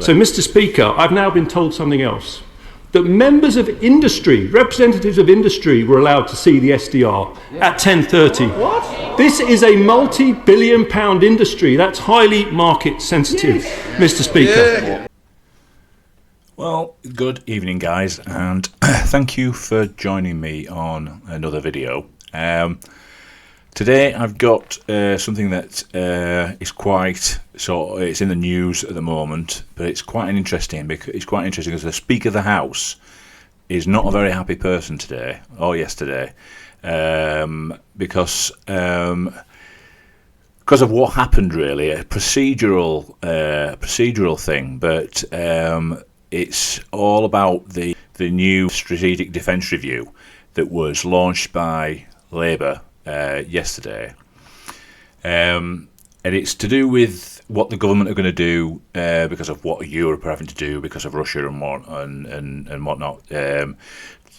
So, Mr. Speaker, I've now been told something else. That members of industry, representatives of industry, were allowed to see the SDR at 10:30. What? This is a multi-billion-pound industry. That's highly market sensitive, Mr. Speaker. Yeah. Well, good evening, guys, and thank you for joining me on another video. Today I've got something that is quite it's in the news at the moment, but it's quite interesting because the Speaker of the House is not a very happy person today or yesterday because of what happened, really, a procedural thing, but it's all about the new Strategic Defence Review that was launched by Labour yesterday, and it's to do with what the government are going to do because of what Europe are having to do because of Russia and whatnot,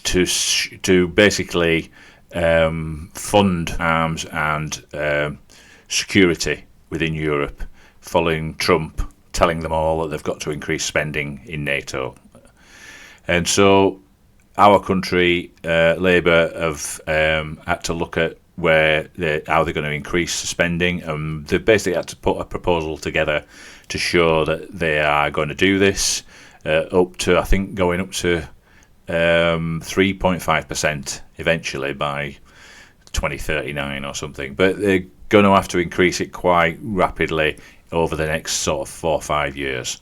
to basically fund arms and security within Europe, following Trump telling them all that they've got to increase spending in NATO. And so our country, Labour, have had to look at how they're going to increase spending. They basically had to put a proposal together to show that they are going to do this, going up to 3.5% eventually by 2039 or something. But they're going to have to increase it quite rapidly over the next sort of 4 or 5 years.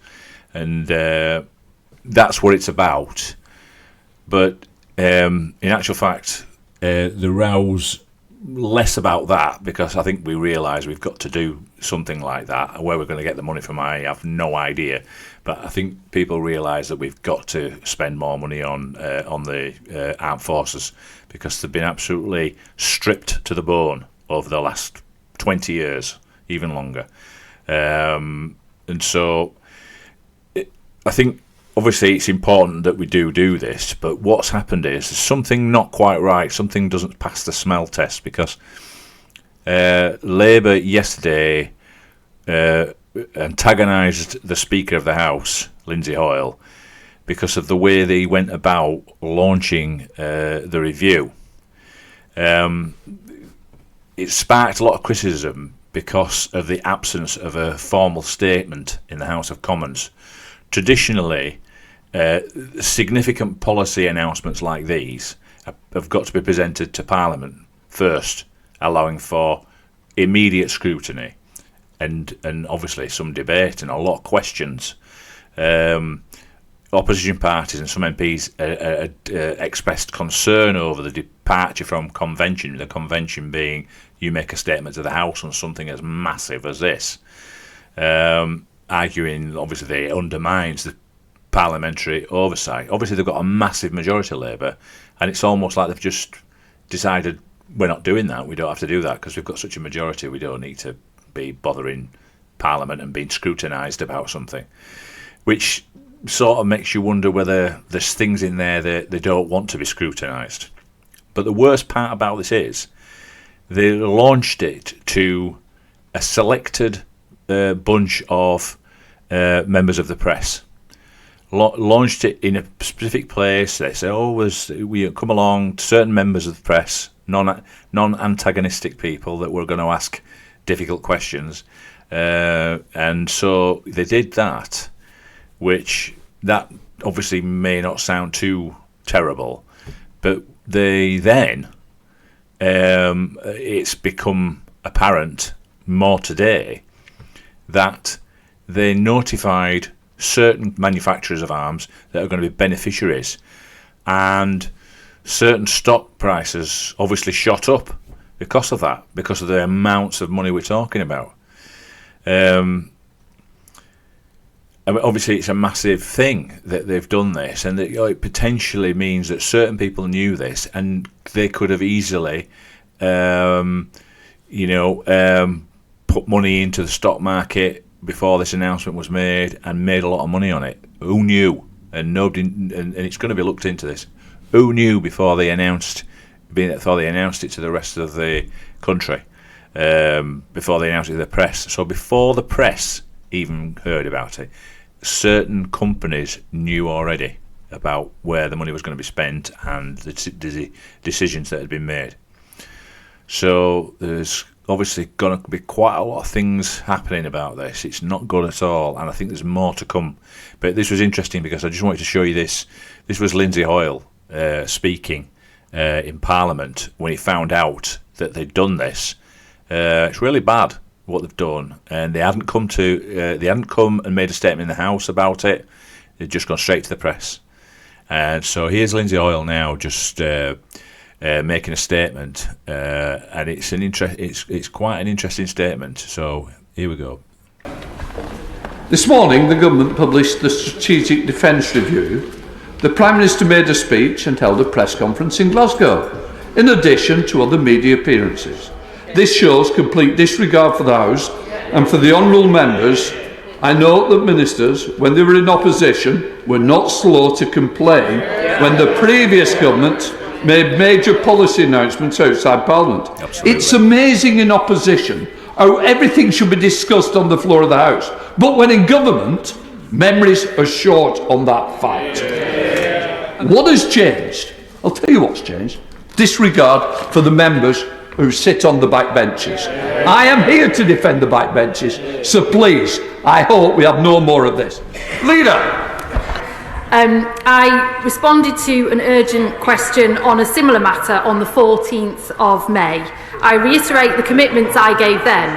And that's what it's about. But in actual fact, the row's less about that, because I think we realise we've got to do something like that. Where we're going to get the money from, I have no idea. But I think people realise that we've got to spend more money on the armed forces, because they've been absolutely stripped to the bone over the last 20 years, even longer. And so I think obviously it's important that we do this, but what's happened is something not quite right. Something doesn't pass the smell test, because Labour yesterday antagonised the Speaker of the House, Lindsay Hoyle, because of the way they went about launching the review. It sparked a lot of criticism because of the absence of a formal statement in the House of Commons. Traditionally, significant policy announcements like these have got to be presented to Parliament first, allowing for immediate scrutiny and obviously some debate and a lot of questions. Opposition parties and some MPs expressed concern over the departure from convention, the convention being you make a statement to the House on something as massive as this, arguing obviously it undermines the parliamentary oversight. Obviously they've got a massive majority of Labour, and it's almost like they've just decided we're not doing that, we don't have to do that because we've got such a majority, we don't need to be bothering Parliament and being scrutinised about something, which sort of makes you wonder whether there's things in there that they don't want to be scrutinised. But the worst part about this is they launched it to a selected bunch of members of the press. Launched it in a specific place. They say, we come along, certain members of the press, non-antagonistic people that were going to ask difficult questions. And so they did that, which that obviously may not sound too terrible, but they then, it's become apparent more today that they notified certain manufacturers of arms that are going to be beneficiaries, and certain stock prices obviously shot up because of that, because of the amounts of money we're talking about. Obviously it's a massive thing that they've done this, and that it potentially means that certain people knew this and they could have easily put money into the stock market before this announcement was made and made a lot of money on it. Who knew? And nobody, and it's going to be looked into this. Who knew before they announced it to the rest of the country, before they announced it to the press? So before the press even heard about it, certain companies knew already about where the money was going to be spent and the decisions that had been made. So there's obviously going to be quite a lot of things happening about this. It's not good at all, and I think there's more to come. But this was interesting because I just wanted to show you this. This was Lindsay Hoyle speaking in Parliament when he found out that they'd done this. It's really bad what they've done, and they hadn't come and made a statement in the House about it. They'd just gone straight to the press. And so here's Lindsay Hoyle now, just making a statement, and it's quite an interesting statement. So here we go. This morning, the government published the Strategic Defence Review. The Prime Minister made a speech and held a press conference in Glasgow, in addition to other media appearances. This shows complete disregard for the House and for the honourable members. I note that ministers, when they were in opposition, were not slow to complain when the previous government made major policy announcements outside Parliament. Absolutely. It's amazing in opposition how everything should be discussed on the floor of the House, but when in government, memories are short on that fact. What has changed? I'll tell you what's changed. Disregard for the members who sit on the back benches. I am here to defend the back benches, so please, I hope we have no more of this. Leader! I responded to an urgent question on a similar matter on the 14th of May. I reiterate the commitments I gave then.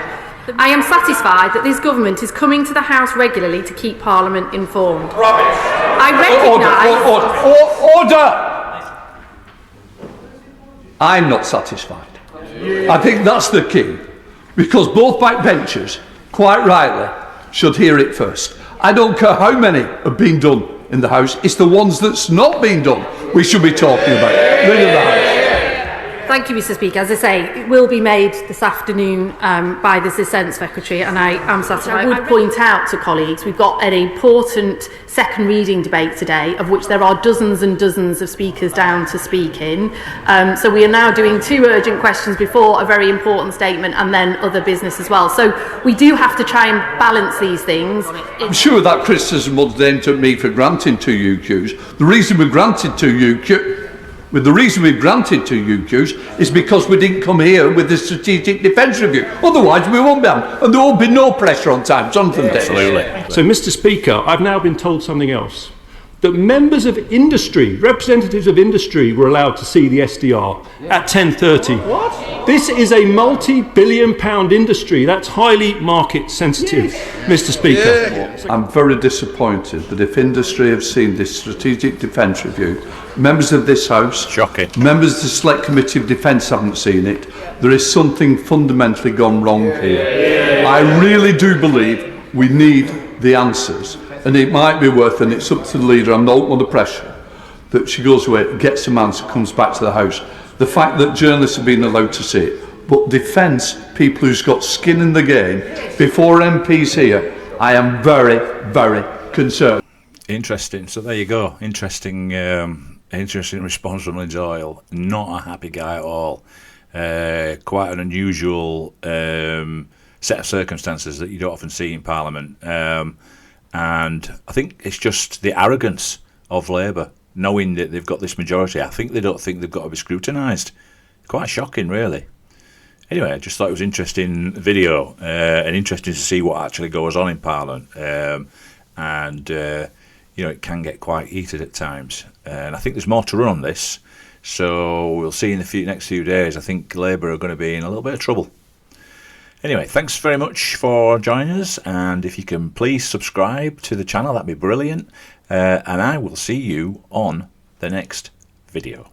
I am satisfied that this government is coming to the House regularly to keep Parliament informed. Rubbish! I recognise... Order! I'm not satisfied. I think that's the key, because both backbenchers, quite rightly, should hear it first. I don't care how many have been done in the House, it's the ones that's not been done we should be talking about. Rid of the House. Thank you, Mr. Speaker. As I say, it will be made this afternoon by the Dissent Secretary, and I am satisfied. I would point out to colleagues, we've got an important second reading debate today, of which there are dozens and dozens of speakers down to speak in. So we are now doing 2 urgent questions before a very important statement, and then other business as well. So we do have to try and balance these things. I'm sure that criticism was then to me for granting 2 UQs. The reason we granted 2 UQs is because we didn't come here with the Strategic Defence Review. Otherwise, we won't be able, and there will be no pressure on time. Jonathan Davis. Absolutely. So, Mr. Speaker, I've now been told something else. That members of industry, representatives of industry, were allowed to see the SDR at 10:30. What? This is a multi-billion-pound industry. That's highly market sensitive, Mr. Speaker. I'm very disappointed that if industry have seen this Strategic Defence Review, members of this House, shocking, members of the Select Committee of Defence haven't seen it. There is something fundamentally gone wrong here. I really do believe we need the answers. And it might be worth, and it's up to the leader, I'm not under pressure, that she goes away, gets some answer, comes back to the House. The fact that journalists have been allowed to see it, but defence people who's got skin in the game before MPs here, I am very, very concerned. Interesting. So there you go. Interesting response from Lindsay Hoyle. Not a happy guy at all. Quite an unusual set of circumstances that you don't often see in Parliament. And I think it's just the arrogance of Labour, knowing that they've got this majority. I think they don't think they've got to be scrutinised. Quite shocking, really. Anyway, I just thought it was an interesting video and interesting to see what actually goes on in Parliament. It can get quite heated at times. And I think there's more to run on this. So we'll see in the next few days. I think Labour are going to be in a little bit of trouble. Anyway, thanks very much for joining us, and if you can please subscribe to the channel, that'd be brilliant, and I will see you on the next video.